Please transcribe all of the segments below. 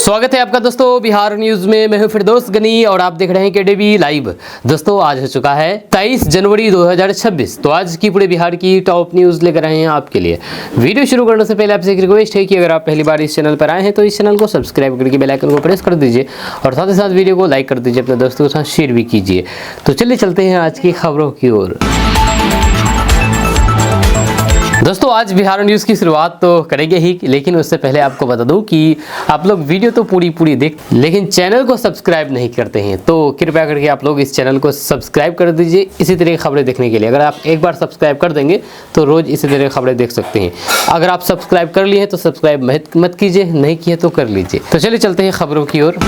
स्वागत है आपका दोस्तों बिहार न्यूज में। मैं हूं फिरदौस गनी और आप देख रहे हैं केडीवी लाइव। दोस्तों आज हो चुका है 23 जनवरी 2026। तो आज की पूरे बिहार की टॉप न्यूज लेकर आए हैं आपके लिए। वीडियो शुरू करने से पहले आपसे एक रिक्वेस्ट है कि अगर आप पहली बार इस चैनल पर आए हैं तो इस चैनल को सब्सक्राइब करके बेल आइकन को प्रेस कर दीजिए और साथ ही साथ वीडियो को लाइक कर दीजिए, अपने दोस्तों के साथ शेयर भी कीजिए। तो चलिए चलते हैं आज की खबरों की ओर। दोस्तों आज बिहार न्यूज़ की शुरुआत तो करेंगे ही, लेकिन उससे पहले आपको बता दूं कि आप लोग वीडियो तो पूरी देख लेकिन चैनल को सब्सक्राइब नहीं करते हैं, तो कृपया करके आप लोग इस चैनल को सब्सक्राइब कर दीजिए इसी तरह की खबरें देखने के लिए। अगर आप एक बार सब्सक्राइब कर देंगे तो रोज़ इसी तरह की खबरें देख सकते हैं। अगर आप सब्सक्राइब कर लिए हैं तो सब्सक्राइब मत कीजिए, नहीं किए तो कर लीजिए। तो चलिए चलते हैं खबरों की ओर।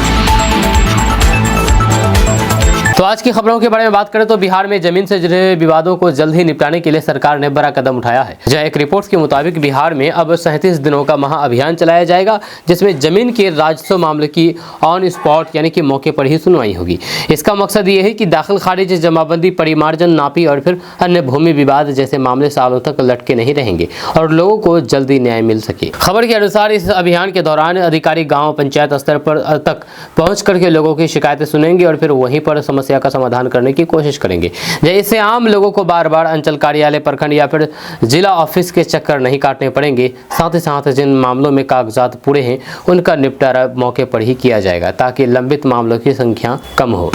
तो आज की खबरों के बारे में बात करें तो बिहार में जमीन से जुड़े विवादों को जल्द ही निपटाने के लिए सरकार ने बड़ा कदम उठाया है। जहां एक रिपोर्ट के मुताबिक बिहार में अब 37 दिनों का महाअभियान चलाया जाएगा, जिसमें जमीन के राजस्व मामले की ऑन स्पॉट यानी कि मौके पर ही सुनवाई होगी। इसका मकसद ये है कि दाखिल खारिज, जमाबंदी, परिमार्जन, नापी और फिर अन्य भूमि विवाद जैसे मामले सालों तक लटके नहीं रहेंगे और लोगों को जल्दी न्याय मिल सके। खबर के अनुसार इस अभियान के दौरान अधिकारी गाँव पंचायत स्तर पर तक पहुँच करके लोगों की शिकायतें सुनेंगे और फिर वहीं पर समस्या का समाधान करने की कोशिश करेंगे। इससे आम लोगों को बार बार अंचल कार्यालय, प्रखंड या फिर जिला ऑफिस के चक्कर नहीं काटने पड़ेंगे। साथ ही साथ जिन मामलों में कागजात पूरे हैं उनका निपटारा मौके पर ही किया जाएगा, ताकि लंबित मामलों की संख्या कम हो।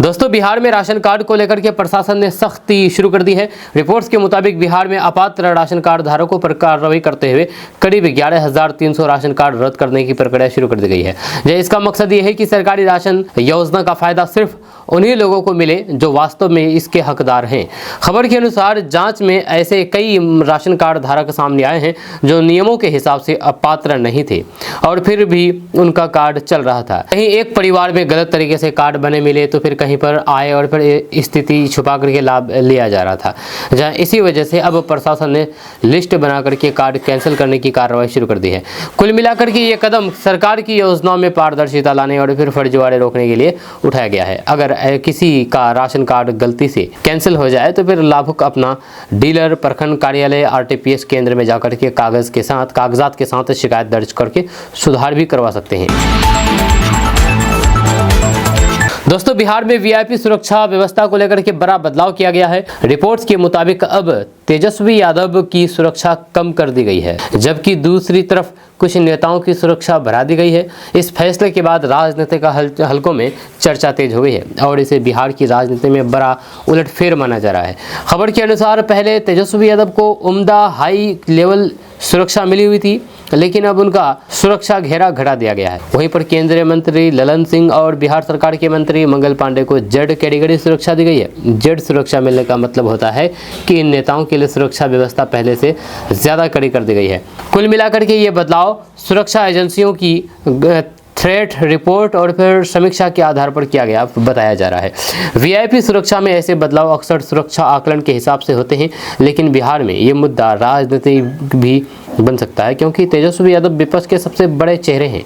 दोस्तों बिहार में राशन कार्ड को लेकर के प्रशासन ने सख्ती शुरू कर दी है। रिपोर्ट्स के मुताबिक बिहार में अपात्र राशन कार्ड धारकों पर कार्रवाई करते हुए करीब 11,300 राशन कार्ड रद्द करने की प्रक्रिया शुरू कर दी गई है। इसका मकसद ये है कि सरकारी राशन योजना का फायदा सिर्फ उन्हीं लोगों को मिले जो वास्तव में इसके हकदार हैं। खबर के अनुसार जांच में ऐसे कई राशन कार्ड धारक सामने आए हैं जो नियमों के हिसाब से अपात्र नहीं थे और फिर भी उनका कार्ड चल रहा था। कहीं एक परिवार में गलत तरीके से कार्ड बने मिले तो फिर कहीं पर आए और फिर स्थिति छुपा करके लाभ लिया जा रहा था। जहां इसी वजह से अब प्रशासन ने लिस्ट बना करके कार्ड कैंसिल करने की कार्रवाई शुरू कर दी है। कुल मिलाकर के ये कदम सरकार की योजनाओं में पारदर्शिता लाने और फिर फर्जीवाड़े रोकने के लिए उठाया गया है। अगर किसी का राशन कार्ड गलती से कैंसिल हो जाए तो फिर लाभुक अपना डीलर, प्रखंड कार्यालय, आरटीपीएस केंद्र में जाकर के कागजात के साथ शिकायत दर्ज करके सुधार भी करवा सकते हैं। दोस्तों बिहार में वीआईपी सुरक्षा व्यवस्था को लेकर के बड़ा बदलाव किया गया है। रिपोर्ट्स के मुताबिक अब तेजस्वी यादव की सुरक्षा कम कर दी गई है, जबकि दूसरी तरफ कुछ नेताओं की सुरक्षा बढ़ा दी गई है। इस फैसले के बाद राजनीतिक हलकों में चर्चा तेज हो गई है और इसे बिहार की राजनीति में बड़ा उलटफेर माना जा रहा है। खबर के अनुसार पहले तेजस्वी यादव को उम्दा हाई लेवल सुरक्षा मिली हुई थी, लेकिन अब उनका सुरक्षा घेरा घटा दिया गया है। वहीं पर केंद्रीय मंत्री ललन सिंह और बिहार सरकार के मंत्री मंगल पांडे को जेड कैटेगरी सुरक्षा दी गई है। जेड सुरक्षा मिलने का मतलब होता है कि इन नेताओं के लिए सुरक्षा व्यवस्था पहले से ज्यादा कड़ी कर दी गई है। कुल मिलाकर के ये बदलाव सुरक्षा एजेंसियों की थ्रेट रिपोर्ट और फिर समीक्षा के आधार पर किया गया बताया जा रहा है। वीआईपी सुरक्षा में ऐसे बदलाव अक्सर सुरक्षा आकलन के हिसाब से होते हैं, लेकिन बिहार में ये मुद्दा राजनीतिक भी बन सकता है क्योंकि तेजस्वी यादव विपक्ष के सबसे बड़े चेहरे हैं।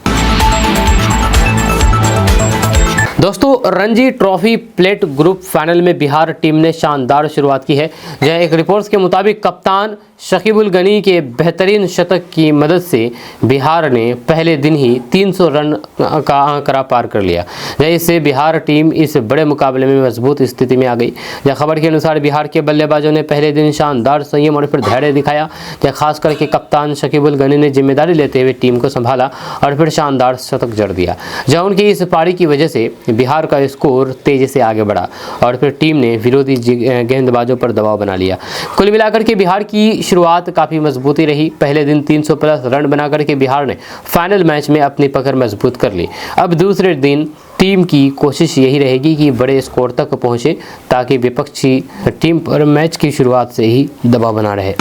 दोस्तों Ranji trophy plate group final में बिहार टीम ने शानदार शुरुआत की है। जहां एक रिपोर्ट्स के मुताबिक कप्तान शकीबुल गनी के बेहतरीन शतक की मदद से बिहार ने पहले दिन ही 300 रन का आंकड़ा पार कर लिया। इससे बिहार टीम इस बड़े मुकाबले में मजबूत स्थिति में आ गई। खबर के अनुसार बिहार के बल्लेबाजों ने पहले दिन शानदार संयम और फिर धैर्य दिखाया। खास करके कप्तान शकीबुल गनी ने जिम्मेदारी लेते हुए टीम को संभाला और फिर शानदार शतक जड़ दिया। जहां उनकी इस पारी की वजह से बिहार का स्कोर तेजी से आगे बढ़ा और फिर टीम ने विरोधी गेंदबाजों पर दबाव बना लिया। कुल मिलाकर के बिहार की शुरुआत काफी मजबूती रही। पहले दिन 300 प्लस रन बनाकर के बिहार ने फाइनल मैच में अपनी पकड़ मजबूत कर ली। अब दूसरे दिन टीम की कोशिश यही रहेगी कि बड़े स्कोर तक पहुंचे ताकि विपक्षी टीम पर मैच की शुरुआत से ही दबाव बना रहे।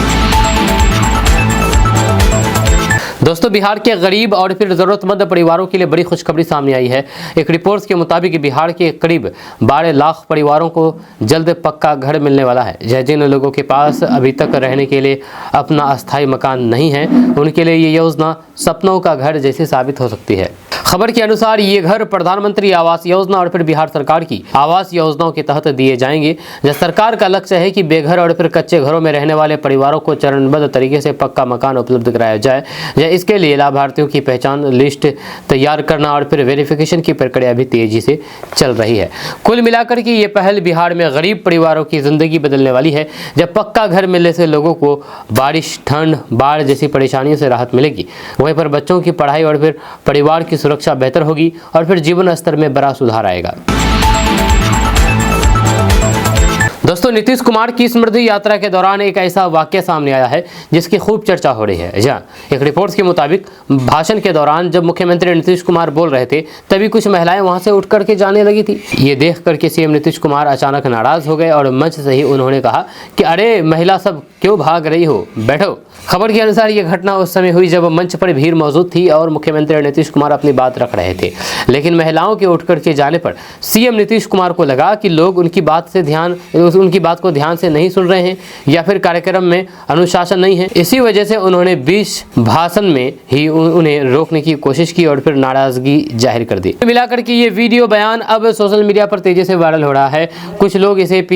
दोस्तों बिहार के गरीब और फिर ज़रूरतमंद परिवारों के लिए बड़ी खुशखबरी सामने आई है। एक रिपोर्ट्स के मुताबिक बिहार के करीब 12 लाख परिवारों को जल्द पक्का घर मिलने वाला है। जिन लोगों के पास अभी तक रहने के लिए अपना अस्थायी मकान नहीं है, उनके लिए ये योजना सपनों का घर जैसी साबित हो सकती है। खबर के अनुसार ये घर प्रधानमंत्री आवास योजना और फिर बिहार सरकार की आवास योजनाओं के तहत दिए जाएंगे। जब सरकार का लक्ष्य है कि बेघर और फिर कच्चे घरों में रहने वाले परिवारों को चरणबद्ध तरीके से पक्का मकान उपलब्ध कराया जाए। इसके लिए लाभार्थियों की पहचान लिस्ट तैयार करना और फिर वेरिफिकेशन की प्रक्रिया भी तेजी से चल रही है। कुल मिलाकर के ये पहल बिहार में गरीब परिवारों की जिंदगी बदलने वाली है। जब पक्का घर मिलने से लोगों को बारिश, ठंड, बाढ़ जैसी परेशानियों से राहत मिलेगी, वहीं पर बच्चों की पढ़ाई और फिर परिवार की सुरक्षा बेहतर होगी और फिर जीवन स्तर में बड़ा सुधार आएगा। दोस्तों, नीतीश कुमार की समृद्धि यात्रा के दौरान एक ऐसा वाक्य सामने आया है जिसकी खूब चर्चा हो रही है। जहाँ एक रिपोर्ट्स के मुताबिक भाषण के दौरान जब मुख्यमंत्री नीतीश कुमार बोल रहे थे तभी कुछ महिलाएं वहां से उठ करके जाने लगी थी। ये देख करके सीएम नीतीश कुमार अचानक नाराज हो गए और मंच से ही उन्होंने कहा कि अरे महिला सब क्यों भाग रही हो, बैठो। खबर के अनुसार यह घटना उस समय हुई जब मंच पर भीड़ मौजूद थी और मुख्यमंत्री नीतीश कुमार अपनी बात रख रहे थे। लेकिन महिलाओं के उठ करके जाने पर सीएम नीतीश कुमार को लगा कि लोग उनकी बात को ध्यान से नहीं सुन रहे हैं या फिर कार्यक्रम में अनुशासन नहीं है। इसी वजह से उन्होंने बीच भाषण में ही उन्हें रोकने की कोशिश की और फिर नाराजगी जाहिर कर दी। मिलाकर के ये वीडियो बयान अब सोशल मीडिया पर तेजी से वायरल हो रहा है। कुछ लोग इसे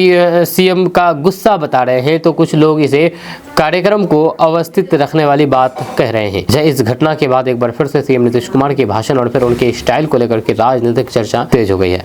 सीएम का गुस्सा बता रहे हैं तो कुछ लोग इसे कार्यक्रम को अवस्थित रखने वाली बात कह रहे हैं। इस घटना के बाद एक बार फिर से सीएम नीतीश कुमार के भाषण और फिर उनके स्टाइल को लेकर के राजनीतिक चर्चा तेज हो गई है।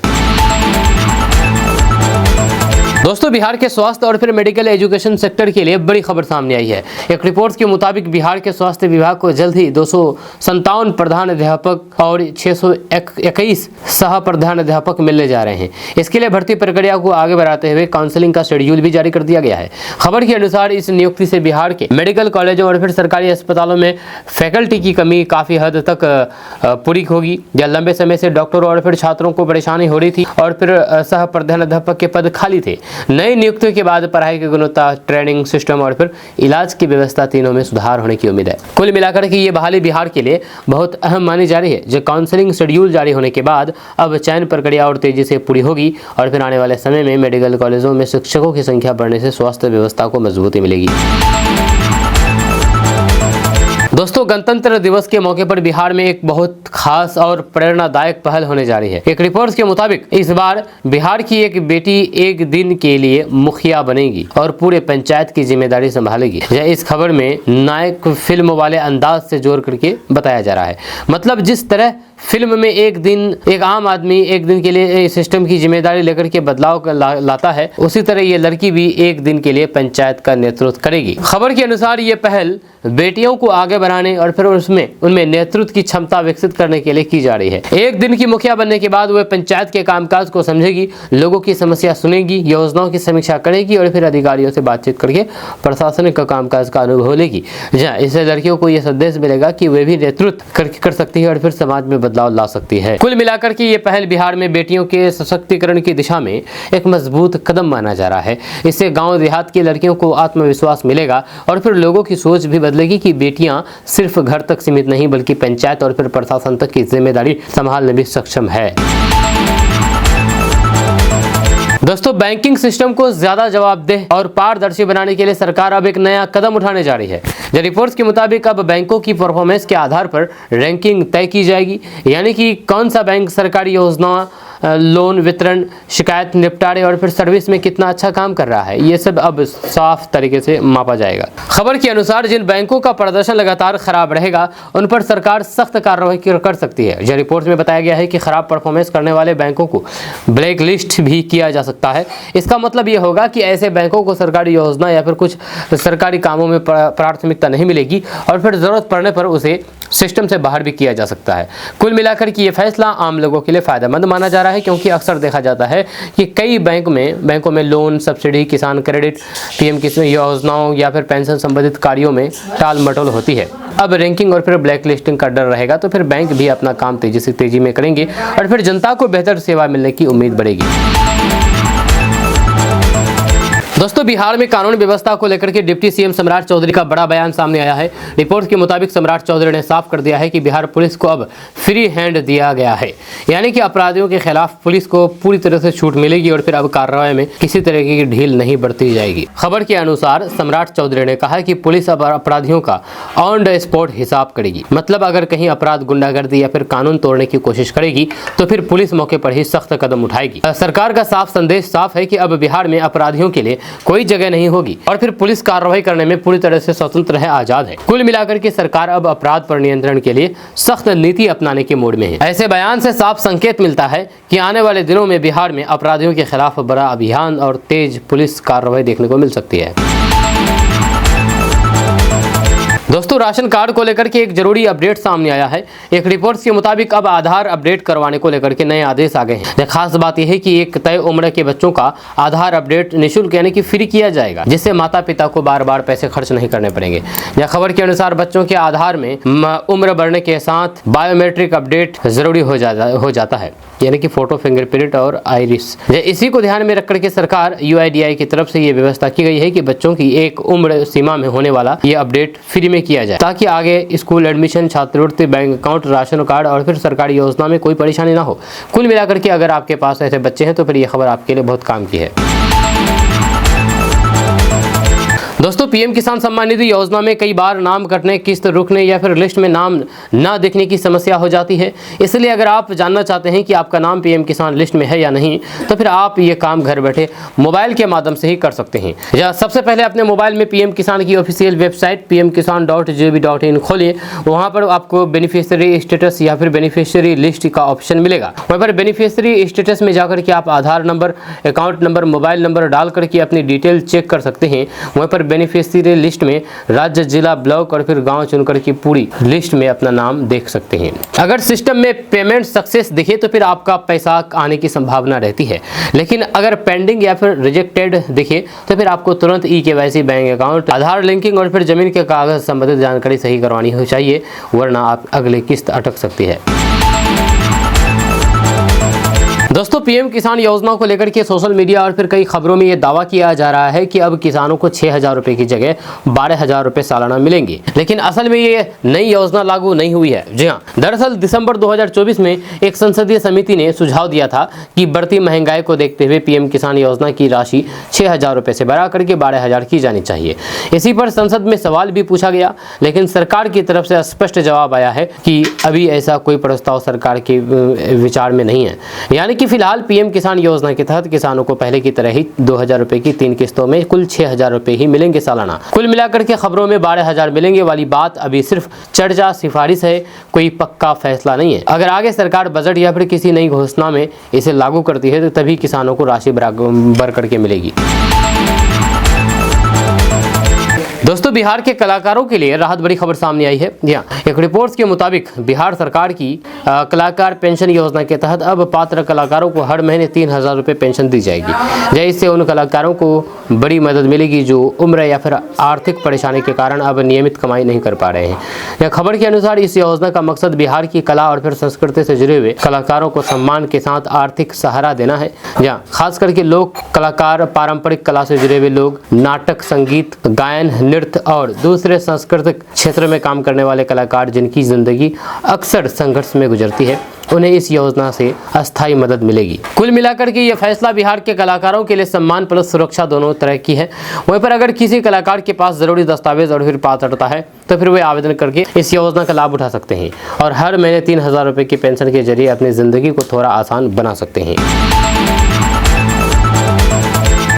दोस्तों, बिहार के स्वास्थ्य और फिर मेडिकल एजुकेशन सेक्टर के लिए बड़ी खबर सामने आई है। एक रिपोर्ट के मुताबिक बिहार के स्वास्थ्य विभाग को जल्द ही 257 प्रधान अध्यापक और 621 सह प्रधान अध्यापक मिलने जा रहे हैं। इसके लिए भर्ती प्रक्रिया को आगे बढ़ाते हुए काउंसलिंग का शेड्यूल भी जारी कर दिया गया है। खबर के अनुसार इस नियुक्ति से बिहार के मेडिकल कॉलेजों और फिर सरकारी अस्पतालों में फैकल्टी की कमी काफी हद तक पूरी होगी। या लंबे समय से डॉक्टरों और फिर छात्रों को परेशानी हो रही थी और फिर सह प्रधान अध्यापक के पद खाली थे। नई नियुक्तियों के बाद पढ़ाई की गुणवत्ता, ट्रेनिंग सिस्टम और फिर इलाज की व्यवस्था तीनों में सुधार होने की उम्मीद है। कुल मिलाकर के ये बहाली बिहार के लिए बहुत अहम मानी जा रही है। जो काउंसलिंग शेड्यूल जारी होने के बाद अब चयन प्रक्रिया और तेजी से पूरी होगी और फिर आने वाले समय में मेडिकल कॉलेजों में शिक्षकों की संख्या बढ़ने से स्वास्थ्य व्यवस्था को मजबूती मिलेगी। दोस्तों, गणतंत्र दिवस के मौके पर बिहार में एक बहुत खास और प्रेरणादायक पहल होने जा रही है। एक रिपोर्ट्स के मुताबिक इस बार बिहार की एक बेटी एक दिन के लिए मुखिया बनेगी और पूरे पंचायत की जिम्मेदारी संभालेगी। इस खबर में नायक फिल्म वाले अंदाज से जोड़ करके बताया जा रहा है। मतलब जिस तरह फिल्म में एक आम आदमी एक दिन के लिए सिस्टम की जिम्मेदारी लेकर के बदलाव लाता है, उसी तरह ये लड़की भी एक दिन के लिए पंचायत का नेतृत्व करेगी। खबर के अनुसार ये पहल बेटियों को आगे बढ़ाने और फिर उनमें नेतृत्व की क्षमता विकसित करने के लिए की जा रही है। एक दिन की मुखिया बनने के बाद वह पंचायत के कामकाज को समझेगी, लोगों की समस्या सुनेगी, योजनाओं की समीक्षा करेगी और फिर अधिकारियों से बातचीत करके प्रशासनिक कामकाज का अनुभव लेगी। इससे लड़कियों को यह संदेश मिलेगा कि वे भी नेतृत्व कर सकती है और फिर समाज में बदलाव ला सकती है। कुल मिलाकर के ये पहल बिहार में बेटियों के सशक्तिकरण की दिशा में एक मजबूत कदम माना जा रहा है। इससे गांव देहात की लड़कियों को आत्मविश्वास मिलेगा और फिर लोगों की सोच भी बदलेगी कि बेटियां सिर्फ घर तक सीमित नहीं बल्कि पंचायत और फिर प्रशासन तक की जिम्मेदारी संभालने में सक्षम है। दोस्तों, बैंकिंग सिस्टम को ज्यादा जवाबदेह और पारदर्शी बनाने के लिए सरकार अब एक नया कदम उठाने जा रही है। रिपोर्ट्स के मुताबिक अब बैंकों की परफॉर्मेंस के आधार पर रैंकिंग तय की जाएगी। यानी कि कौन सा बैंक सरकारी योजना, लोन वितरण, शिकायत निपटारे और फिर सर्विस में कितना अच्छा काम कर रहा है, ये सब अब साफ तरीके से मापा जाएगा। खबर के अनुसार जिन बैंकों का प्रदर्शन लगातार खराब रहेगा उन पर सरकार सख्त कार्रवाई कर सकती है। यह रिपोर्ट में बताया गया है कि खराब परफॉर्मेंस करने वाले बैंकों को ब्लैक लिस्ट भी किया जा सकता है। इसका मतलब यह होगा कि ऐसे बैंकों को सरकारी योजना या फिर कुछ सरकारी कामों में प्राथमिकता नहीं मिलेगी और फिर जरूरत पड़ने पर उसे सिस्टम से बाहर भी किया जा सकता है। कुल मिलाकर कि ये फैसला आम लोगों के लिए फायदेमंद माना जा रहा है, क्योंकि अक्सर देखा जाता है कि कई बैंकों में लोन, सब्सिडी, किसान क्रेडिट, पीएम किसान योजनाओं या फिर पेंशन संबंधित कार्यों में टाल मटोल होती है। अब रैंकिंग और फिर ब्लैक लिस्टिंग का डर रहेगा तो फिर बैंक भी अपना काम तेजी में करेंगे और फिर जनता को बेहतर सेवा मिलने की उम्मीद बढ़ेगी। दोस्तों बिहार में कानून व्यवस्था को लेकर के डिप्टी सीएम सम्राट चौधरी का बड़ा बयान सामने आया है। रिपोर्ट के मुताबिक सम्राट चौधरी ने साफ कर दिया है कि बिहार पुलिस को अब फ्री हैंड दिया गया है, यानी कि अपराधियों के खिलाफ पुलिस को पूरी तरह से छूट मिलेगी और फिर अब कार्रवाई में किसी तरह की ढील नहीं बरती जाएगी। खबर के अनुसार सम्राट चौधरी ने कहा कि पुलिस अब अपराधियों का ऑन द स्पॉट हिसाब करेगी। मतलब अगर कहीं अपराध गुंडागर्दी या फिर कानून तोड़ने की कोशिश करेगी तो फिर पुलिस मौके पर ही सख्त कदम उठाएगी। सरकार का साफ संदेश साफ है कि अब बिहार में अपराधियों के लिए कोई जगह नहीं होगी और फिर पुलिस कार्रवाई करने में पूरी तरह से स्वतंत्र है, आजाद है। कुल मिलाकर के सरकार अब अपराध पर नियंत्रण के लिए सख्त नीति अपनाने के मूड में है। ऐसे बयान से साफ संकेत मिलता है कि आने वाले दिनों में बिहार में अपराधियों के खिलाफ बड़ा अभियान और तेज पुलिस कार्रवाई देखने को मिल सकती है। दोस्तों राशन कार्ड को लेकर के एक जरूरी अपडेट सामने आया है। एक रिपोर्ट्स के मुताबिक अब आधार अपडेट करवाने को लेकर के नए आदेश आ गए हैं। खास बात यह है कि एक तय उम्र के बच्चों का आधार अपडेट निःशुल्क यानी कि फ्री किया जाएगा, जिससे माता पिता को बार बार पैसे खर्च नहीं करने पड़ेंगे। यह खबर के अनुसार बच्चों के आधार में उम्र बढ़ने के साथ बायोमेट्रिक अपडेट जरूरी हो जाता है, यानी कि फोटो, फिंगरप्रिंट और आइरिस। इसी को ध्यान में रखकर के सरकार UIDAI की तरफ से ये व्यवस्था की गई है कि बच्चों की एक उम्र सीमा में होने वाला ये अपडेट फ्री में किया जाए, ताकि आगे स्कूल एडमिशन, छात्रवृत्ति, बैंक अकाउंट, राशन कार्ड और फिर सरकारी योजना में कोई परेशानी ना हो। कुल मिलाकर के अगर आपके पास ऐसे बच्चे हैं तो फिर ये खबर आपके लिए बहुत काम की है। दोस्तों पीएम किसान सम्मान निधि योजना में कई बार नाम कटने, किस्त रुकने या फिर लिस्ट में नाम ना दिखने की समस्या हो जाती है। इसलिए अगर आप जानना चाहते हैं कि आपका नाम पीएम किसान लिस्ट में है या नहीं, तो फिर आप ये काम घर बैठे मोबाइल के माध्यम से ही कर सकते हैं। या सबसे पहले अपने मोबाइल में पीएम किसान की ऑफिशियल वेबसाइट pmkisan.gov.in खोलिए। वहाँ पर आपको बेनिफिशियरी स्टेटस या फिर बेनिफिशियरी लिस्ट का ऑप्शन मिलेगा। वहाँ पर बेनिफिशियरी स्टेटस में जाकर के आप Aadhaar number, account number, mobile number डाल करके अपनी डिटेल चेक कर सकते हैं। वहाँ पर बेनिफिशियरी लिस्ट में राज्य, जिला, ब्लॉक और फिर गांव चुनकर की पूरी लिस्ट में अपना नाम देख सकते हैं। अगर सिस्टम में पेमेंट सक्सेस दिखे तो फिर आपका पैसा आने की संभावना रहती है, लेकिन अगर पेंडिंग या फिर रिजेक्टेड दिखे तो फिर आपको तुरंत eKYC, बैंक अकाउंट, आधार लिंकिंग और फिर जमीन के कागज संबंधित जानकारी सही करवानी हो चाहिए, वरना आप अगली किस्त अटक सकती है। दोस्तों पीएम किसान योजना को लेकर के सोशल मीडिया और फिर कई खबरों में ये दावा किया जा रहा है कि अब किसानों को 6,000 रुपए की जगह 12,000 रुपए सालाना मिलेंगे, लेकिन असल में ये नई योजना लागू नहीं हुई है। जी हाँ, दरअसल दिसंबर 2024 में एक संसदीय समिति ने सुझाव दिया था कि बढ़ती महंगाई को देखते हुए पीएम किसान योजना की राशि 6,000 रुपए से बढ़ा करके 12,000 की जानी चाहिए। इसी पर संसद में सवाल भी पूछा गया, लेकिन सरकार की तरफ से स्पष्ट जवाब आया है कि अभी ऐसा कोई प्रस्ताव सरकार के विचार में नहीं है। यानी कि फिलहाल पीएम किसान योजना के तहत किसानों को पहले की तरह ही 2,000 रुपए की 3 किस्तों में कुल 6,000 रुपए ही मिलेंगे सालाना। कुल मिलाकर के खबरों में 12,000 मिलेंगे वाली बात अभी सिर्फ चर्चा, सिफारिश है, कोई पक्का फैसला नहीं है। अगर आगे सरकार बजट या फिर किसी नई घोषणा में इसे लागू करती है तो तभी किसानों को राशि बढ़ करके मिलेगी। दोस्तों बिहार के कलाकारों के लिए राहत भरी खबर सामने आई है। एक रिपोर्ट्स के मुताबिक बिहार सरकार की कलाकार पेंशन योजना के तहत अब पात्र कलाकारों को हर महीने 3,000 रुपये पेंशन दी जाएगी। इससे उन कलाकारों को बड़ी मदद मिलेगी जो उम्र या फिर आर्थिक परेशानी के कारण अब नियमित कमाई नहीं कर पा रहे हैं। यह खबर के अनुसार इस योजना का मकसद बिहार की कला और फिर संस्कृति से जुड़े हुए कलाकारों को सम्मान के साथ आर्थिक सहारा देना है। खास करके लोक कलाकार, पारंपरिक कला से जुड़े हुए लोग, नाटक, संगीत, गायन, नृत्य और दूसरे सांस्कृतिक क्षेत्र में काम करने वाले कलाकार जिनकी जिंदगी अक्सर संघर्ष में गुजरती है, उन्हें इस योजना से अस्थायी मदद मिलेगी। कुल मिलाकर के यह फैसला बिहार के कलाकारों के लिए सम्मान प्लस सुरक्षा दोनों तरह की है। वहीं पर अगर किसी कलाकार के पास जरूरी दस्तावेज और फिर पात्रता है तो फिर वे आवेदन करके इस योजना का लाभ उठा सकते हैं और हर महीने 3,000 रुपए की पेंशन के जरिए अपनी जिंदगी को थोड़ा आसान बना सकते हैं।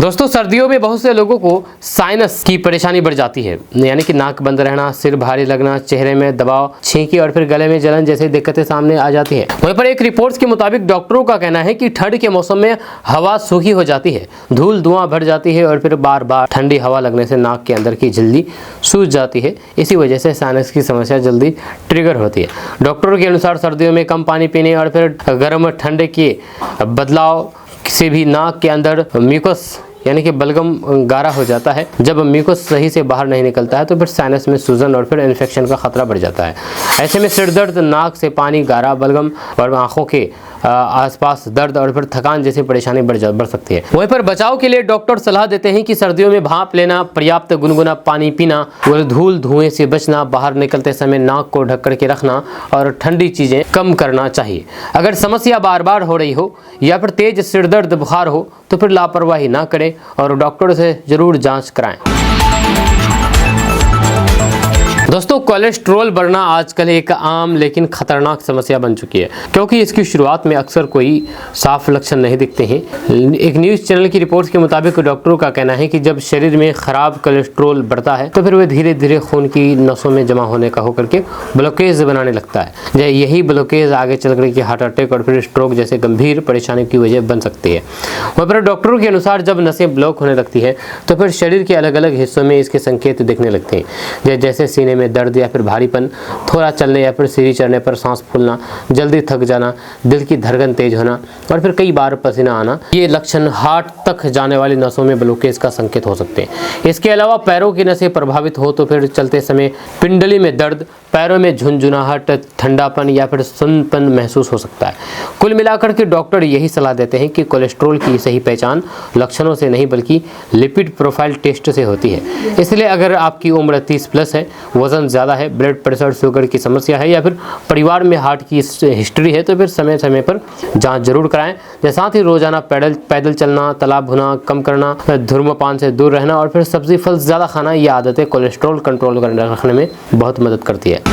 दोस्तों सर्दियों में बहुत से लोगों को साइनस की परेशानी बढ़ जाती है, यानी कि नाक बंद रहना, सिर भारी लगना, चेहरे में दबाव, छींकी और फिर गले में जलन जैसी दिक्कतें सामने आ जाती है। वहीं पर एक रिपोर्ट्स के मुताबिक डॉक्टरों का कहना है कि ठंड के मौसम में हवा सूखी हो जाती है, धूल धुआं भर जाती है और फिर बार बार ठंडी हवा लगने से नाक के अंदर की झिल्ली सूज जाती है। इसी वजह से साइनस की समस्या जल्दी ट्रिगर होती है। डॉक्टरों के अनुसार सर्दियों में कम पानी पीने और फिर गर्म ठंडे के बदलाव से भी नाक के अंदर म्यूकस यानी कि बलगम गारा हो जाता है। जब म्यूकस सही से बाहर नहीं निकलता है तो फिर साइनस में सूजन और फिर इन्फेक्शन का खतरा बढ़ जाता है। ऐसे में सिर दर्द, नाक से पानी, गारा, बलगम और आंखों के आसपास दर्द और फिर थकान जैसी परेशानी बढ़ सकती है। वहीं पर बचाव के लिए डॉक्टर सलाह देते हैं कि सर्दियों में भाप लेना, पर्याप्त गुनगुना पानी पीना, धूल धुएं से बचना, बाहर निकलते समय नाक को ढक करके रखना और ठंडी चीजें कम करना चाहिए। अगर समस्या बार बार हो रही हो या फिर तेज सिरदर्द बुखार हो तो फिर लापरवाही ना करें और डॉक्टर से जरूर जांच कराएं। दोस्तों, कोलेस्ट्रॉल बढ़ना आजकल एक आम लेकिन खतरनाक समस्या बन चुकी है, क्योंकि इसकी शुरुआत में अक्सर कोई साफ लक्षण नहीं दिखते हैं। एक न्यूज़ चैनल की रिपोर्ट के मुताबिक डॉक्टरों का कहना है कि जब शरीर में खराब कोलेस्ट्रॉल बढ़ता है तो फिर वह धीरे धीरे खून की नसों में जमा होने का होकर के ब्लॉकेज बनाने लगता है। यही ब्लॉकेज आगे चल करके हार्ट अटैक और फिर स्ट्रोक जैसे गंभीर परेशानी की वजह बन सकती है। वहीं पर डॉक्टरों के अनुसार जब नसें ब्लॉक होने लगती है तो फिर शरीर के अलग अलग हिस्सों में इसके संकेत दिखने लगते हैं, जैसे सीने में दर्द या फिर भारीपन, थोड़ा चलने या फिर सीढ़ी चढ़ने पर सांस फूलना, जल्दी थक जाना, दिल की धड़कन तेज होना और फिर कई बार पसीना आना। ये लक्षण हार्ट तक जाने वाली नसों में ब्लॉकेज का संकेत हो सकते हैं। इसके अलावा पैरों की नसें प्रभावित हो तो फिर चलते समय पिंडली में दर्द, पैरों में झुनझुनाहट, ठंडापन या फिर सुन्नपन महसूस हो सकता है। कुल मिलाकर के डॉक्टर यही सलाह देते हैं कि कोलेस्ट्रॉल की सही पहचान लक्षणों से नहीं बल्कि लिपिड प्रोफाइल टेस्ट से होती है। इसलिए अगर आपकी उम्र 30+ है, वजन ज़्यादा है, ब्लड प्रेशर, शुगर की समस्या है या फिर परिवार में हार्ट की हिस्ट्री है तो फिर समय समय पर जांच जरूर कराएं। साथ ही रोजाना पैदल चलना, तला भुना कम करना, धूम्रपान से दूर रहना और फिर सब्जी फल ज़्यादा खाना, ये आदतें कोलेस्ट्रॉल कंट्रोल रखने में बहुत मदद करती है।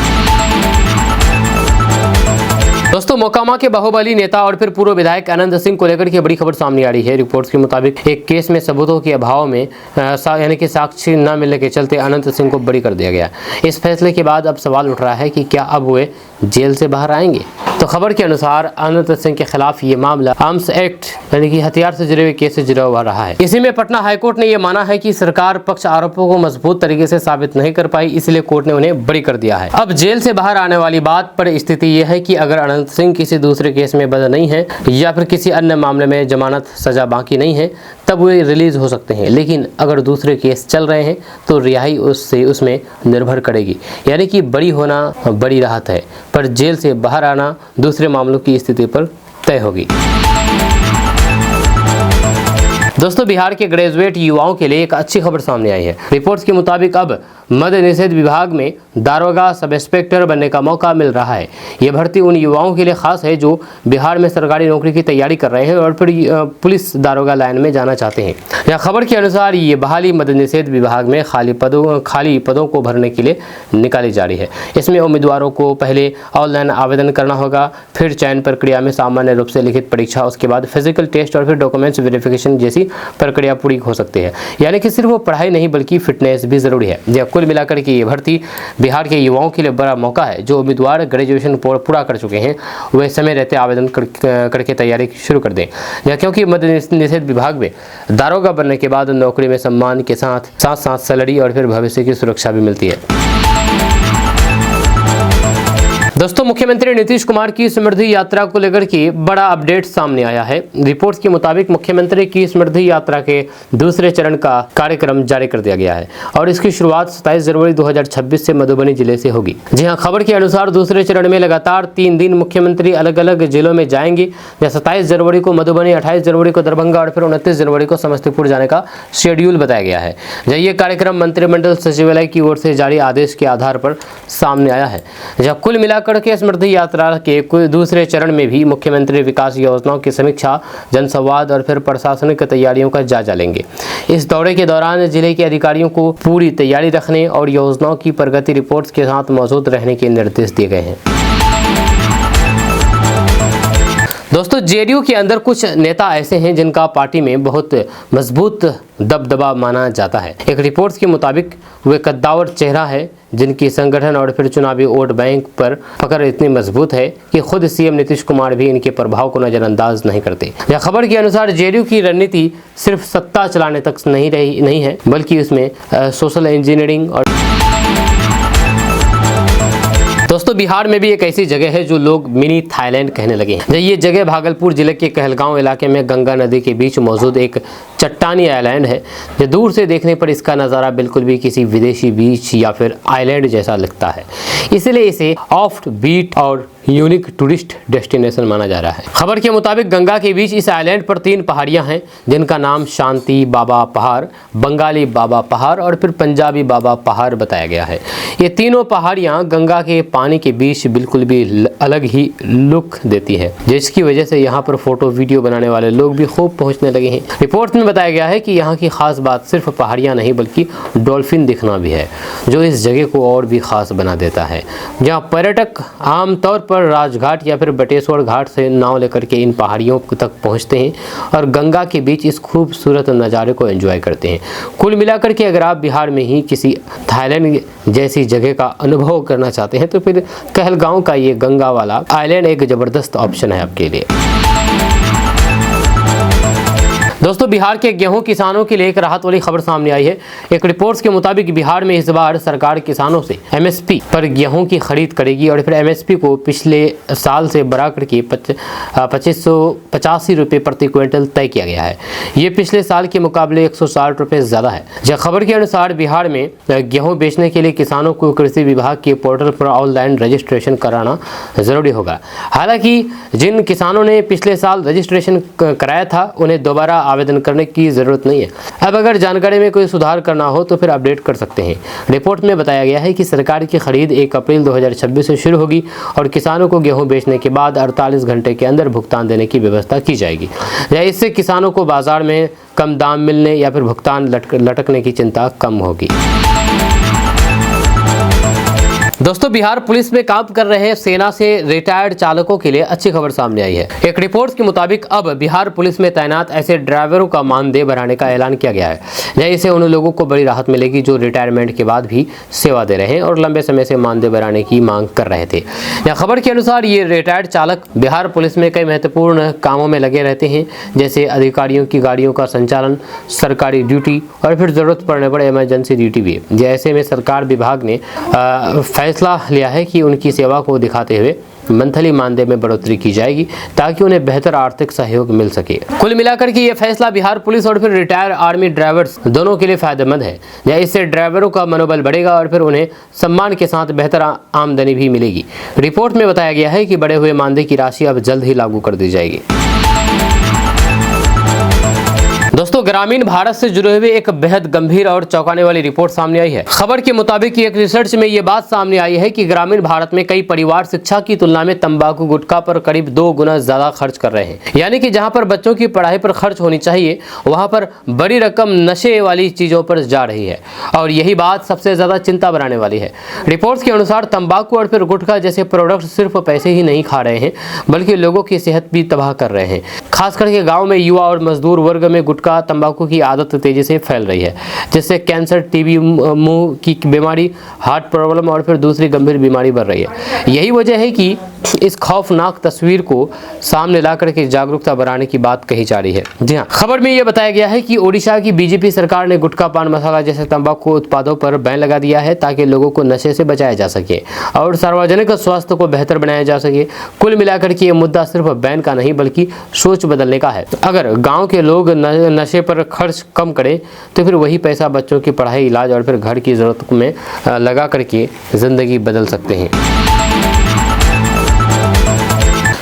दोस्तों, मोकामा के बाहुबली नेता और फिर पूर्व विधायक अनंत सिंह को लेकर के बड़ी खबर सामने आ रही है। रिपोर्ट्स के मुताबिक एक केस में सबूतों के अभाव में यानी कि साक्षी न मिलने के चलते अनंत सिंह को बरी कर दिया गया। इस फैसले के बाद अब सवाल उठ रहा है कि क्या अब वे जेल से बाहर आएंगे। तो खबर के अनुसार अनंत सिंह के खिलाफ ये मामला आर्म्स एक्ट यानी कि हथियार से जुड़े हुए केस से जुड़ा हुआ रहा है। इसी में पटना हाईकोर्ट ने यह माना है कि सरकार पक्ष आरोपों को मजबूत तरीके से साबित नहीं कर पाई, इसलिए कोर्ट ने उन्हें बरी कर दिया है। अब जेल से बाहर आने वाली बात पर स्थिति यह है कि अगर अनंत सिंह किसी दूसरे केस में बंद नहीं है या फिर किसी अन्य मामले में जमानत सजा बाकी नहीं है तब वे रिलीज हो सकते हैं, लेकिन अगर दूसरे केस चल रहे हैं तो रिहाई उसमें निर्भर करेगी। यानी कि बरी होना बड़ी राहत है, पर जेल से बाहर आना दूसरे मामलों की स्थिति पर तय होगी। दोस्तों, बिहार के ग्रेजुएट युवाओं के लिए एक अच्छी खबर सामने आई है। रिपोर्ट्स के मुताबिक अब मद्य निषेध विभाग में दारोगा सब इंस्पेक्टर बनने का मौका मिल रहा है। ये भर्ती उन युवाओं के लिए खास है जो बिहार में सरकारी नौकरी की तैयारी कर रहे हैं और फिर पुलिस दारोगा लाइन में जाना चाहते हैं। यह खबर के अनुसार ये बहाली मद्य निषेध विभाग में खाली पदों को भरने के लिए निकाली जा रही है। इसमें उम्मीदवारों को पहले ऑनलाइन आवेदन करना होगा, फिर चयन प्रक्रिया में सामान्य रूप से लिखित परीक्षा, उसके बाद फिजिकल टेस्ट और फिर डॉक्यूमेंट्स वेरिफिकेशन जैसी प्रक्रिया पूरी हो सकती है। यानी कि सिर्फ वो पढ़ाई नहीं बल्कि फिटनेस भी जरूरी है। कुल मिलाकर के ये भर्ती बिहार के युवाओं के लिए बड़ा मौका है। जो उम्मीदवार ग्रेजुएशन पूरा कर चुके हैं वे समय रहते आवेदन करके तैयारी शुरू कर दें, क्योंकि मद्य निषेध विभाग में दारोगा बनने के बाद नौकरी में सम्मान के साथ सैलरी और फिर भविष्य की सुरक्षा भी मिलती है। दोस्तों, मुख्यमंत्री नीतीश कुमार की समृद्धि यात्रा को लेकर के बड़ा अपडेट सामने आया है। रिपोर्ट्स के मुताबिक मुख्यमंत्री की समृद्धि यात्रा के दूसरे चरण का कार्यक्रम जारी कर दिया गया है और इसकी शुरुआत 27 जनवरी 2026 से मधुबनी जिले से होगी। जी हां, खबर के अनुसार दूसरे चरण में लगातार 3 दिन मुख्यमंत्री अलग अलग जिलों में जाएंगे। 27 जनवरी को मधुबनी, 28 जनवरी को दरभंगा और फिर 29 जनवरी को समस्तीपुर जाने का शेड्यूल बताया गया है। ये कार्यक्रम मंत्रिमंडल सचिवालय की ओर से जारी आदेश के आधार पर सामने आया है। जब कुल मिलाकर के समृद्धि यात्रा के दूसरे चरण में भी मुख्यमंत्री विकास योजनाओं की समीक्षा, जनसंवाद और फिर प्रशासनिक तैयारियों का जायजा लेंगे। इस दौरे के दौरान जिले के अधिकारियों को पूरी तैयारी रखने और योजनाओं की प्रगति रिपोर्ट्स के साथ मौजूद रहने के निर्देश दिए गए हैं। दोस्तों, जेडीयू के अंदर कुछ नेता ऐसे हैं जिनका पार्टी में बहुत मजबूत दबदबा माना जाता है। एक रिपोर्ट्स के मुताबिक वे कद्दावर चेहरा है जिनकी संगठन और फिर चुनावी वोट बैंक पर पकड़ इतनी मजबूत है कि खुद सीएम नीतीश कुमार भी इनके प्रभाव को नजरअंदाज नहीं करते। यह खबर के अनुसार जेडीयू की रणनीति सिर्फ सत्ता चलाने तक नहीं है बल्कि उसमें सोशल इंजीनियरिंग और दोस्तों, बिहार में भी एक ऐसी जगह है जो लोग मिनी थाईलैंड कहने लगे हैं। ये जगह भागलपुर जिले के कहलगांव इलाके में गंगा नदी के बीच मौजूद एक चट्टानी आइलैंड है जो दूर से देखने पर इसका नज़ारा बिल्कुल भी किसी विदेशी बीच या फिर आइलैंड जैसा लगता है, इसलिए इसे ऑफ बीट और यूनिक टूरिस्ट डेस्टिनेशन माना जा रहा है। खबर के मुताबिक गंगा के बीच इस आइलैंड पर 3 पहाड़ियां हैं जिनका नाम शांति बाबा पहाड़, बंगाली बाबा पहाड़ और फिर पंजाबी बाबा पहाड़ बताया गया है। ये तीनों पहाड़ियां गंगा के पानी के बीच बिल्कुल भी अलग ही लुक देती है, जिसकी वजह से यहाँ पर फोटो वीडियो बनाने वाले लोग भी खूब पहुँचने लगे हैं। रिपोर्ट में बताया गया है कि यहाँ की खास बात सिर्फ पहाड़ियाँ नहीं बल्कि डॉल्फिन दिखना भी है, जो इस जगह को और भी खास बना देता है। जहाँ पर्यटक आमतौर पर राजघाट या फिर बटेश्वर घाट से नाव लेकर के इन पहाड़ियों तक पहुंचते हैं और गंगा के बीच इस खूबसूरत नज़ारे को एंजॉय करते हैं। कुल मिलाकर के अगर आप बिहार में ही किसी थाईलैंड जैसी जगह का अनुभव करना चाहते हैं तो फिर कहलगांव का ये गंगा वाला आइलैंड एक ज़बरदस्त ऑप्शन है आपके लिए। दोस्तों, बिहार के गेहूं किसानों के लिए एक राहत वाली खबर सामने आई है। एक रिपोर्ट्स के मुताबिक बिहार में इस बार सरकार किसानों से एमएसपी पर गेहूं की खरीद करेगी और फिर एमएसपी को पिछले साल से बढ़ा करके 2585 रुपये प्रति क्विंटल तय किया गया है। ये पिछले साल के मुकाबले 160 रुपये ज़्यादा है। जब खबर के अनुसार बिहार में गेहूँ बेचने के लिए किसानों को कृषि विभाग के पोर्टल पर ऑनलाइन रजिस्ट्रेशन कराना ज़रूरी होगा। हालांकि जिन किसानों ने पिछले साल रजिस्ट्रेशन कराया था उन्हें दोबारा आवेदन करने की जरूरत नहीं है। अब अगर जानकारी में कोई सुधार करना हो तो फिर अपडेट कर सकते हैं। रिपोर्ट में बताया गया है कि सरकार की खरीद 1 अप्रैल 2026 से शुरू होगी और किसानों को गेहूं बेचने के बाद 48 घंटे के अंदर भुगतान देने की व्यवस्था की जाएगी। इससे किसानों को बाजार में कम दाम मिलने या फिर भुगतान लटकने की चिंता कम होगी। दोस्तों, बिहार पुलिस में काम कर रहे सेना से रिटायर्ड चालकों के लिए अच्छी खबर सामने आई है। एक रिपोर्ट के मुताबिक अब बिहार पुलिस में तैनात ऐसे ड्राइवरों का मानदेय बढ़ाने का ऐलान किया गया है। इससे उन लोगों को बड़ी राहत मिलेगी जो रिटायरमेंट के बाद भी सेवा दे रहे हैं और लंबे समय से मानदेय बढ़ाने की मांग कर रहे थे। खबर के अनुसार ये रिटायर्ड चालक बिहार पुलिस में कई महत्वपूर्ण कामों में लगे रहते हैं, जैसे अधिकारियों की गाड़ियों का संचालन, सरकारी ड्यूटी और फिर जरूरत पड़ने पर इमरजेंसी ड्यूटी भी। ऐसे में सरकार विभाग ने फैसला लिया है कि उनकी सेवा को दिखाते हुए मंथली मानदेय में बढ़ोतरी की जाएगी ताकि उन्हें बेहतर आर्थिक सहयोग मिल सके। कुल मिलाकर के ये फैसला बिहार पुलिस और फिर रिटायर आर्मी ड्राइवर्स दोनों के लिए फायदेमंद है। इससे ड्राइवरों का मनोबल बढ़ेगा और फिर उन्हें सम्मान के साथ बेहतर आमदनी भी मिलेगी। रिपोर्ट में बताया गया है कि बढ़े हुए मानदेय की राशि अब जल्द ही लागू कर दी जाएगी। दोस्तों, ग्रामीण भारत से जुड़े हुए एक बेहद गंभीर और चौंकाने वाली रिपोर्ट सामने आई है। खबर के मुताबिक एक रिसर्च में ये बात सामने आई है कि ग्रामीण भारत में कई परिवार शिक्षा की तुलना में तंबाकू गुटखा पर करीब 2 गुना ज्यादा खर्च कर रहे हैं। यानी कि जहां पर बच्चों की पढ़ाई पर खर्च होनी चाहिए वहां पर बड़ी रकम नशे वाली चीजों पर जा रही है और यही बात सबसे ज्यादा चिंता बनाने वाली है। रिपोर्ट्स के अनुसार तंबाकू और फिर गुटखा जैसे प्रोडक्ट सिर्फ पैसे ही नहीं खा रहे हैं बल्कि लोगों की सेहत भी तबाह कर रहे हैं। खास करके गाँव में युवा और मजदूर वर्ग में गुटखा तंबाकू की आदत तेजी से फैल रही है, जिससे कैंसर, टीबी, मुंह की बीमारी, हार्ट प्रॉब्लम और फिर दूसरी गंभीर बीमारी बढ़ रही है। यही वजह है कि इस खौफनाक तस्वीर को सामने ला करके जागरूकता बढ़ाने की बात कही जा रही है। जी हाँ, खबर में यह बताया गया है कि ओडिशा की बीजेपी सरकार ने गुटखा, पान मसाला जैसे तंबाकू उत्पादों पर बैन लगा दिया है ताकि लोगों को नशे से बचाया जा सके और सार्वजनिक स्वास्थ्य को बेहतर बनाया जा सके। कुल मिलाकर के ये मुद्दा सिर्फ बैन का नहीं बल्कि सोच बदलने का है। अगर गाँव के लोग नशे पर खर्च कम करें तो फिर वही पैसा बच्चों की पढ़ाई, इलाज और फिर घर की जरूरत में लगा करके जिंदगी बदल सकते हैं।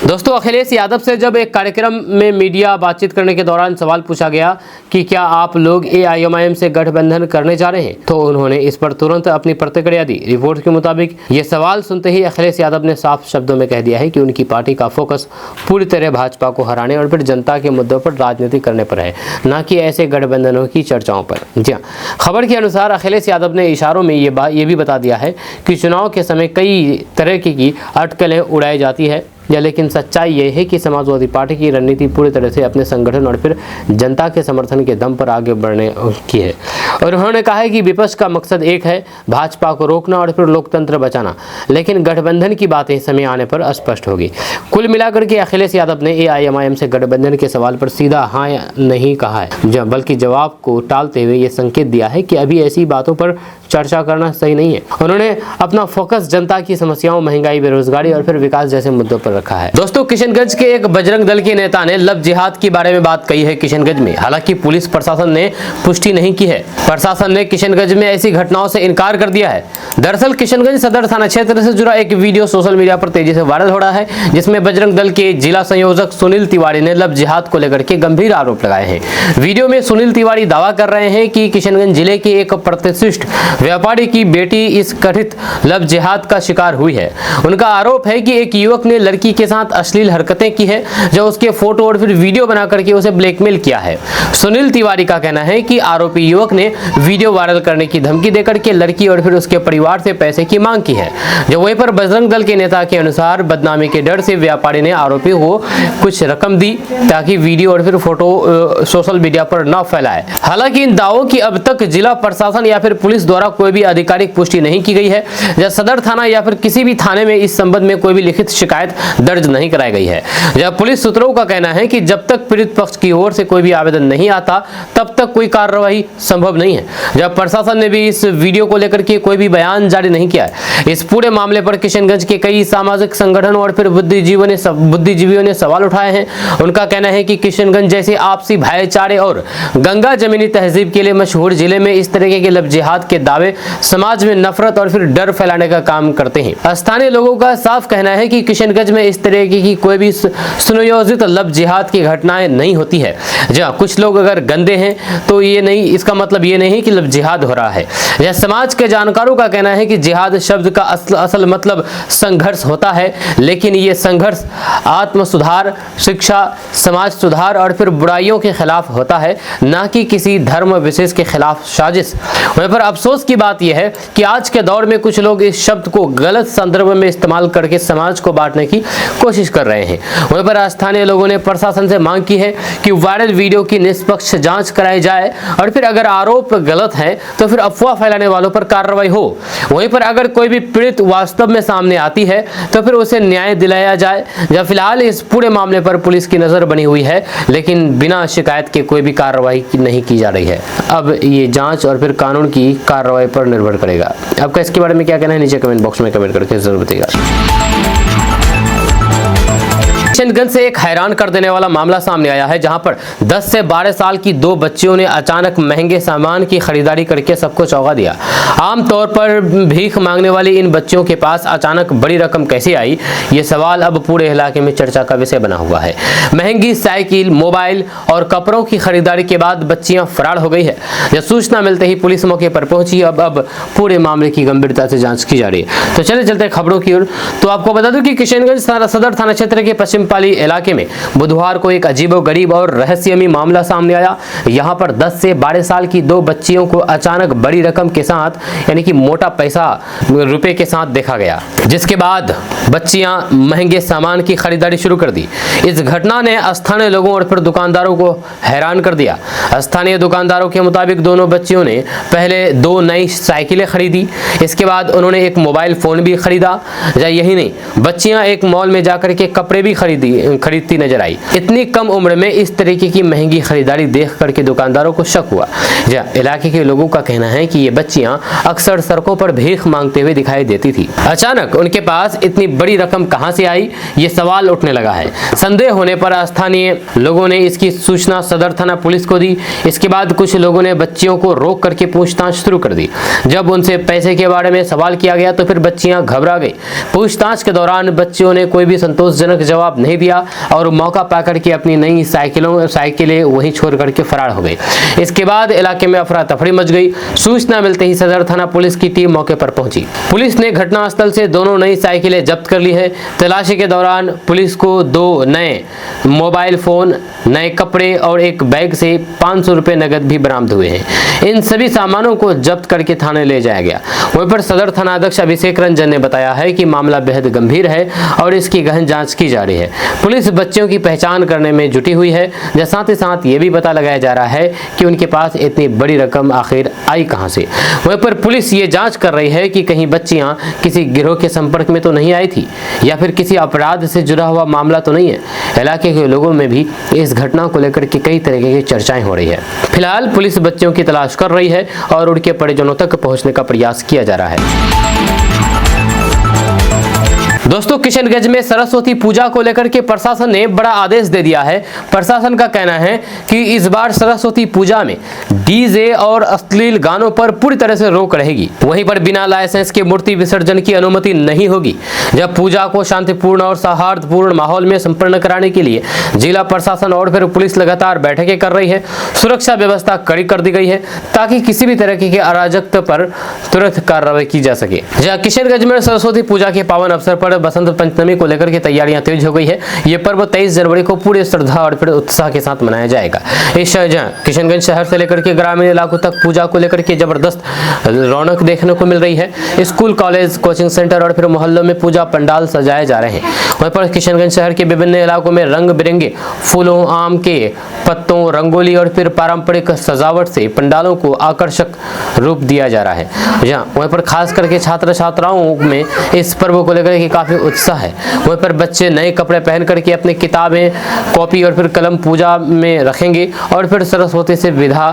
दोस्तों, अखिलेश यादव से जब एक कार्यक्रम में मीडिया बातचीत करने के दौरान सवाल पूछा गया कि क्या आप लोग AIMIM से गठबंधन करने जा रहे हैं तो उन्होंने इस पर तुरंत अपनी प्रतिक्रिया दी। रिपोर्ट के मुताबिक ये सवाल सुनते ही अखिलेश यादव ने साफ शब्दों में कह दिया है कि उनकी पार्टी का फोकस पूरी तरह भाजपा को हराने और फिर जनता के मुद्दों पर राजनीति करने पर है, न कि ऐसे गठबंधनों की चर्चाओं पर। जी हाँ, खबर के अनुसार अखिलेश यादव ने इशारों में ये भी बता दिया है कि चुनाव के समय कई तरह की अटकलें उड़ाई जाती है, लेकिन सच्चाई यह है कि समाजवादी पार्टी की रणनीति पूरी तरह से अपने संगठन और फिर जनता के समर्थन के दम पर आगे बढ़ने की है। और उन्होंने कहा है कि विपक्ष का मकसद एक है, भाजपा को रोकना और फिर लोकतंत्र बचाना, लेकिन गठबंधन की बातें समय आने पर स्पष्ट होगी। कुल मिलाकर के अखिलेश यादव ने AIMIM से गठबंधन के सवाल पर सीधा हाँ या नहीं कहा है, बल्कि जवाब को टालते हुए ये संकेत दिया है कि अभी ऐसी बातों पर चर्चा करना सही नहीं है। उन्होंने अपना फोकस जनता की समस्याओं, महंगाई, बेरोजगारी और फिर विकास जैसे मुद्दों पर रखा है। दोस्तों, किशनगंज के एक बजरंग दल के नेता ने लव जिहाद के बारे में बात कही है किशनगंज में। हालांकि पुलिस प्रशासन ने पुष्टि नहीं की है। प्रशासन ने किशनगंज में ऐसी घटनाओं से इनकार कर दिया है। दरअसल किशनगंज सदर थाना क्षेत्र से जुड़ा एक वीडियो सोशल मीडिया पर तेजी से वायरल हो रहा है, जिसमें बजरंग दल के जिला संयोजक सुनील तिवारी ने लव जिहाद को लेकर के गंभीर आरोप लगाए हैं। वीडियो में सुनील तिवारी दावा कर रहे हैं कि किशनगंज जिले के एक प्रतिष्ठित व्यापारी की बेटी इस कथित लव जिहाद का शिकार हुई है। उनका आरोप है कि एक युवक ने लड़की के साथ अश्लील हरकतें की है, जो उसके फोटो और फिर वीडियो बना करके उसे ब्लैकमेल किया है। सुनील तिवारी का कहना है कि आरोपी युवक ने वीडियो वायरल करने की धमकी देकर के लड़की और फिर उसके परिवार से पैसे की मांग की है। जो वहीं पर बजरंग दल के नेता के अनुसार बदनामी के डर से व्यापारी ने आरोपी को कुछ रकम दी ताकि वीडियो और फिर फोटो सोशल मीडिया पर न फैलाए। हालांकि इन दावों की अब तक जिला प्रशासन या फिर पुलिस द्वारा कोई भी आधिकारिक पुष्टि नहीं की गई है। जब सदर थाना या फिर किसी भी थाने में इस संबंध में कोई भी लिखित शिकायत दर्ज नहीं कराई गई है। जब पुलिस सूत्रों का कहना है कि जब तक पीड़ित पक्ष की ओर से कोई भी आवेदन नहीं आता तब तक कोई कार्रवाई संभव नहीं है। जब प्रशासन ने भी इस वीडियो को लेकर के कोई भी बयान जारी नहीं किया है। इस पूरे मामले पर किशनगंज के कई सामाजिक संगठन और फिर बुद्धिजीवियों ने सवाल उठाए हैं। उनका कहना है कि किशनगंज जैसे आपसी भाईचारे और गंगा जमीनी तहजीब के लिए मशहूर जिले में इस तरीके के लव जिहाद के दावे समाज में नफरत और फिर डर फैलाने का काम करते हैं। स्थानीय लोगों का साफ कहना है कि किशनगंज में इस तरीके की कोई भी सुनियोजित लव जिहाद की घटनाएं नहीं होती है। जहाँ कुछ लोग अगर गंदे हैं तो ये नहीं, इसका मतलब ये नहीं कि लव जिहाद हो रहा है। यह समाज के जानकारों का कहना है कि जिहाद शब्द का असल मतलब संघर्ष होता है, लेकिन ये संघर्ष आत्म सुधार, शिक्षा, समाज सुधार और फिर बुराइयों के खिलाफ होता है, ना कि किसी धर्म विशेष के खिलाफ साजिश। वहीं पर अफसोस की बात यह है कि आज के दौर में कुछ लोग इस शब्द को गलत संदर्भ में इस्तेमाल करके समाज को बांटने की कोशिश कर रहे हैं। वहीं पर स्थानीय लोगों ने प्रशासन से मांग की है कि वायरल वीडियो की निष्पक्ष जांच कराई जाए और फिर अगर आरोप गलत है तो फिर अफवाह फैलाने वालों पर कार्रवाई हो। वहीं पर अगर कोई भी पीड़ित वास्तव में सामने आती है तो फिर उसे न्याय दिलाया जाए। जब फिलहाल इस पूरे मामले पर पुलिस की नजर बनी हुई है, लेकिन बिना शिकायत के कोई भी कार्रवाई नहीं की जा रही है। अब ये जांच और फिर कानून की कार्रवाई पर निर्भर करेगा। आपका इसके बारे में क्या कहना है, नीचे कमेंट बॉक्स में कमेंट करके जरूर बताइएगा। किशनगंज से एक हैरान कर देने वाला मामला सामने आया है, जहां पर 10 से 12 साल की दो बच्चियों ने अचानक महंगे सामान की खरीदारी करके सबको चौंका दिया। आमतौर पर भीख मांगने वाली इन बच्चियों के पास अचानक बड़ी रकम कैसे आई, ये सवाल अब पूरे इलाके में चर्चा का विषय बना हुआ है। महंगी साइकिल, मोबाइल और कपड़ों की खरीदारी के बाद बच्चियां फरार हो गई है। जब सूचना मिलते ही पुलिस मौके पर पहुंची। अब पूरे मामले की गंभीरता से जाँच की जा रही है। तो चले चलते खबरों की ओर। तो आपको बता दूं कि किशनगंज सदर थाना क्षेत्र के पश्चिम पाली इलाके में बुधवार को एक अजीबोगरीब और रहस्यमयी मामला सामने आया। यहां पर 10 से 12 साल की दो बच्चियों को अचानक बड़ी रकम के साथ, यानी कि मोटा पैसा रुपए के साथ देखा गया, जिसके बाद बच्चियां महंगे सामान की खरीदारी शुरू कर दी। इस घटना ने स्थानीय लोगों और फिर दुकानदारों को हैरान कर दिया। स्थानीय दुकानदारों के मुताबिक दोनों बच्चियों ने पहले 2 नई साइकिलें खरीदी, इसके बाद उन्होंने एक मोबाइल फोन भी खरीदा। यही नहीं, बच्चियां एक मॉल में जाकर के कपड़े भी खरीदती नजर आई। इतनी कम उम्र में इस तरीके की महंगी खरीदारी देख करके दुकानदारों को शक हुआ। इलाके के लोगों का कहना है कि ये बच्चियां अक्सर सड़कों पर भीख मांगते हुए दिखाई देती थी। अचानक उनके पास इतनी बड़ी रकम कहां से आई, ये सवाल उठने लगा है। संदेह होने पर स्थानीय लोगों ने इसकी सूचना सदर थाना पुलिस को दी। इसके बाद कुछ लोगों ने बच्चियों को रोक करके पूछताछ शुरू कर दी। जब उनसे पैसे के बारे में सवाल किया गया तो फिर बच्चियां घबरा गई। पूछताछ के दौरान बच्चियों ने कोई भी संतोषजनक जवाब नहीं दिया और मौका पाकर के अपनी नई साइकिलें वहीं छोड़ करके फरार हो गई। इसके बाद इलाके में अफरा तफरी मच गई। सूचना मिलते ही सदर थाना पुलिस की टीम मौके पर पहुंची। पुलिस ने घटनास्थल से दोनों नई साइकिलें जब्त कर ली है। तलाशी के दौरान पुलिस को 2 नए मोबाइल फोन, नए कपड़े और एक बैग से 500 रुपए नगद भी बरामद हुए हैं। इन सभी सामानों को जब्त करके थाने ले जाया गया। वहीं पर सदर थाना अध्यक्ष अभिषेक रंजन ने बताया है कि मामला बेहद गंभीर है और इसकी गहन जांच की जा रही है। पुलिस बच्चों की पहचान करने में जुटी हुई है, साथ ही साथ ये भी पता लगाया जा रहा है कि उनके पास इतनी बड़ी रकम आखिर आई कहां से। वहीं पर पुलिस ये जांच कर रही है कि कहीं बच्चियां किसी गिरोह के संपर्क में तो नहीं आई थी या फिर किसी अपराध से जुड़ा हुआ मामला तो नहीं है। इलाके के लोगों में भी इस घटना को लेकर के कई तरह की चर्चाएं हो रही है। फिलहाल पुलिस बच्चों की तलाश कर रही है और उनके परिजनों तक पहुंचने का प्रयास किया जा रहा है। दोस्तों, किशनगंज में सरस्वती पूजा को लेकर के प्रशासन ने बड़ा आदेश दे दिया है। प्रशासन का कहना है कि इस बार सरस्वती पूजा में डीजे और अश्लील गानों पर पूरी तरह से रोक रहेगी। वहीं पर बिना लाइसेंस के मूर्ति विसर्जन की अनुमति नहीं होगी। जब पूजा को शांतिपूर्ण और सौहार्दपूर्ण माहौल में संपन्न कराने के लिए जिला प्रशासन और फिर पुलिस लगातार बैठकें कर रही है। सुरक्षा व्यवस्था कड़ी कर दी गई है ताकि किसी भी तरह के अराजकता पर तुरंत कार्रवाई की जा सके। जहाँ किशनगंज में सरस्वती पूजा के पावन अवसर पर बसंत पंचमी को लेकर के तैयारियां तेज हो गई है। ये पर्व 23 जनवरी को पूरे श्रद्धा और फिर उत्साह के साथ मनाया जाएगा। इस किशनगंज शहर से लेकर के ग्रामीण इलाकों तक पूजा को लेकर के जबरदस्त रौनक देखने को मिल रही है। स्कूल, कॉलेज, कोचिंग सेंटर और फिर मोहल्लों में पूजा पंडाल सजाए जा रहे हैं। वहीं पर किशनगंज शहर के विभिन्न इलाकों में रंग बिरंगे फूलों, आम के पत्तों, रंगोली और फिर पारंपरिक सजावट से पंडालों को आकर्षक रूप दिया जा रहा है। वहीं पर खास करके छात्र छात्राओं में इस पर्व को लेकर के काफी उत्साह है। वहीं पर बच्चे नए कपड़े पहन करके अपनी किताबें, कॉपी और फिर कलम पूजा में रखेंगे और फिर सरस्वती से विधा,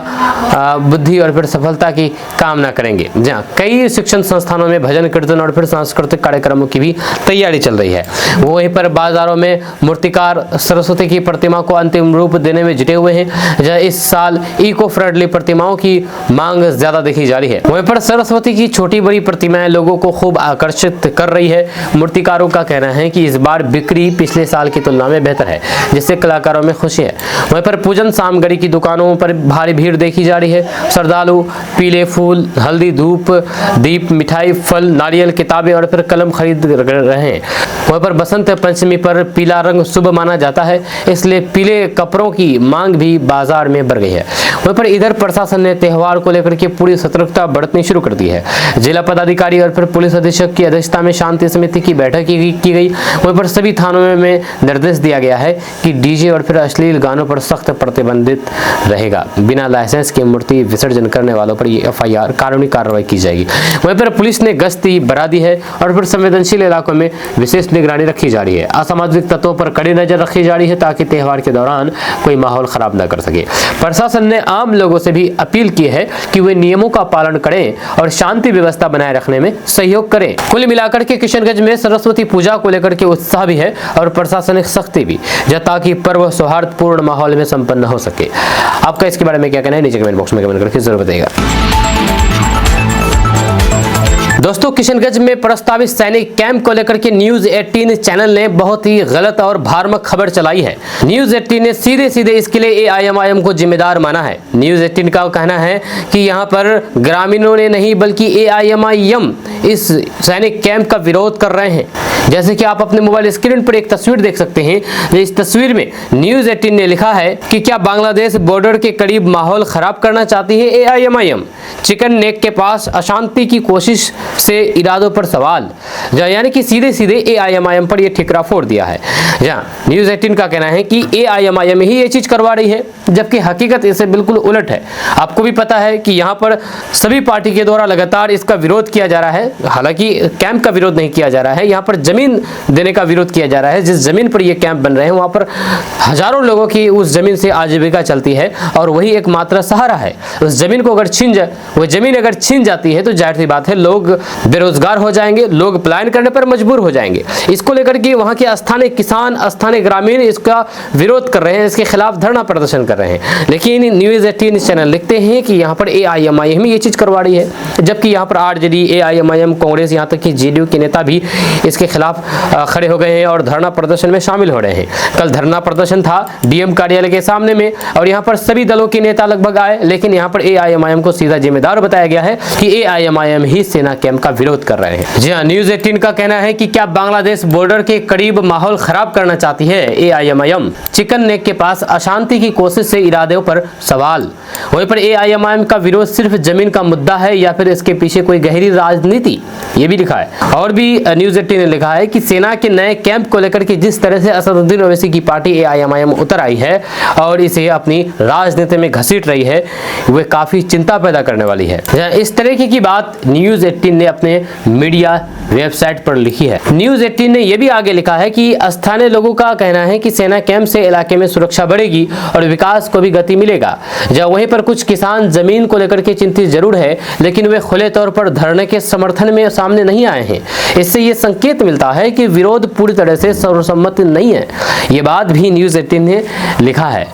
बुद्धि और फिर सफलता की कामना करेंगे। जहाँ कई शिक्षण संस्थानों में भजन कीर्तन और फिर सांस्कृतिक कार्यक्रमों की भी तैयारी चल रही है। वहीं पर बाजारों में मूर्तिकार सरस्वती की प्रतिमा को अंतिम रूप देने में जुटे हुए हैं। जहाँ इस साल इको फ्रेंडली प्रतिमाओं की मांग ज्यादा देखी जा रही है। वहीं पर सरस्वती की छोटी बड़ी प्रतिमाएं लोगों को खूब आकर्षित कर रही है। मूर्तिकारों का कहना है कि इस बार बिक्री पिछले साल की तुलना में बेहतर है, जिससे कलाकारों में खुशी है। वहीं पर पूजन सामग्री की दुकानों पर भारी भीड़ देखी जा रही है। श्रद्धालु पीले फूल, हल्दी, धूप, दीप, मिठाई, फल, नारियल, किताबें और फिर कलम खरीद रहे हैं। वहीं पर बसंत पंचमी पर पीला रंग शुभ माना जाता है, इसलिए पीले कपड़ों की मांग भी बाजार में बढ़ गई है। वहीं पर इधर प्रशासन ने त्योहार को लेकर के पूरी सतर्कता बरतनी शुरू कर दी है। जिला पदाधिकारी और फिर पुलिस अधीक्षक की अध्यक्षता में शांति समिति की बैठक की गई। वहीं पर सभी थानों में निर्देश दिया गया है कि डीजे और फिर अश्लील गानों पर सख्त प्रतिबंधित रहेगा। बिना लाइसेंस के मूर्ति विसर्जन करने वालों पर एफआईआर कानूनी कार्रवाई की जाएगी। वहीं पर पुलिस ने गश्ती बढ़ा दी है और फिर संवेदनशील इलाकों में विशेष निगरानी रखी जा रही है। असामाजिक तत्वों पर कड़ी नजर रखी जा रही है ताकि त्योहार के दौरान कोई माहौल खराब न कर सके। प्रशासन ने आम लोगों से भी अपील की है कि वे नियमों का पालन करें और शांति व्यवस्था बनाए रखने में सहयोग करें। कुल मिलाकर के किशनगंज में सरस्वती पूजा को लेकर के उत्साह भी है और प्रशासनिक सख्ती भी, ताकि पर्व सौहार्दपूर्ण माहौल में संपन्न हो सके। आपका इसके बारे में क्या कहना है, नीचे कमेंट बॉक्स में कमेंट करके जरूर बताइएगा। दोस्तों, किशनगंज में प्रस्तावित सैनिक कैंप को लेकर के न्यूज 18 चैनल ने बहुत ही गलत और भ्रामक खबर चलाई है। न्यूज 18 ने सीधे सीधे इसके लिए एआईएमआईएम को जिम्मेदार माना है। न्यूज 18 का कहना है कि यहां पर ग्रामीणों ने नहीं बल्कि एआईएमआईएम इस सैनिक कैंप का विरोध कर रहे हैं। जैसे कि आप अपने मोबाइल स्क्रीन पर एक तस्वीर देख सकते हैं। इस तस्वीर में न्यूज 18 ने लिखा है कि क्या बांग्लादेश बॉर्डर के करीब माहौल खराब करना चाहती है एआईएमआईएम? चिकन नेक के पास अशांति की कोशिश से इरादों पर सवाल। यानी कि सीधे सीधे एआईएमआईएम पर यह ठिकरा फोड़ दिया है। जहां न्यूज 18 का कहना है कि एआईएमआईएम ही ये चीज करवा रही है, जबकि हकीकत इससे बिल्कुल उलट है। आपको भी पता है कि यहाँ पर सभी पार्टी के द्वारा लगातार इसका विरोध किया जा रहा है। हालांकि कैंप का विरोध नहीं किया जा रहा है, यहाँ पर जमीन देने का विरोध किया जा रहा है। जिस जमीन पर ये कैंप बन रहे हैं वहां पर हजारों लोगों की उस जमीन से आजीविका चलती है और वही एकमात्र सहारा है। उस जमीन को अगर छीन जाए, वो जमीन अगर छीन जाती है तो जाहिर सी बात है लोग बेरोजगार हो जाएंगे, लोग पलायन करने पर मजबूर हो जाएंगे। इसको लेकर के वहां के स्थानीय किसान, स्थानीय ग्रामीण इसका विरोध कर रहे हैं, इसके खिलाफ धरना प्रदर्शन कर रहे हैं। लेकिन न्यूज 18 चैनल लिखते हैं कि यहाँ पर एआईएमआईएम ये चीज करवा रही है, जबकि यहाँ पर आरजेडी, एआईएमआईएम, कांग्रेस, यहाँ तक कि जेडीयू के नेता भी इसके खिलाफ खड़े हो गए हैं और धरना प्रदर्शन में शामिल हो रहे हैं। कल धरना प्रदर्शन था डीएम कार्यालय के सामने में और यहाँ पर सभी दलों के नेता लगभग आए, लेकिन यहाँ पर एआईएमआईएम को सीधा जिम्मेदार बताया गया है कि एआईएमआईएम ही सेना कैंप का विरोध कर रहे हैं। जी हाँ, न्यूज 18 का कहना है कि क्या बांग्लादेश बॉर्डर के करीब माहौल खराब करना चाहती है एआईएमआईएम? चिकन नेक के पास अशांति की कोशिश से इरादों पर सवाल। वहीं पर एआईएमआईएम का विरोध सिर्फ जमीन का मुद्दा है या फिर इसके पीछे कोई गहरी राजनीति, ये भी लिखा है। और भी न्यूज 18 ने लिखा है है कि सेना के नए कैंप को लेकर के जिस तरह से असदुद्दीन ओवैसी की पार्टी AIMIM उतर आई है और इसे अपनी राजनीति में घसीट रही है, वह काफी चिंता पैदा करने वाली है। इस तरीके की बात न्यूज 18 ने अपने मीडिया वेबसाइट पर लिखी है। न्यूज 18 ने यह भी आगे लिखा है कि स्थानीय लोगों का कहना है कि सेना कैंप से इलाके में सुरक्षा बढ़ेगी और विकास को भी गति मिलेगा। जब वहीं पर कुछ किसान जमीन को लेकर के चिंतित जरूर है, लेकिन वे खुले तौर पर धरने के समर्थन में सामने नहीं आए हैं। इससे ये संकेत मिलता है कि विरोध पूरी तरह से सर्वसम्मत नहीं है। ये बात भी न्यूज 18 ने लिखा है।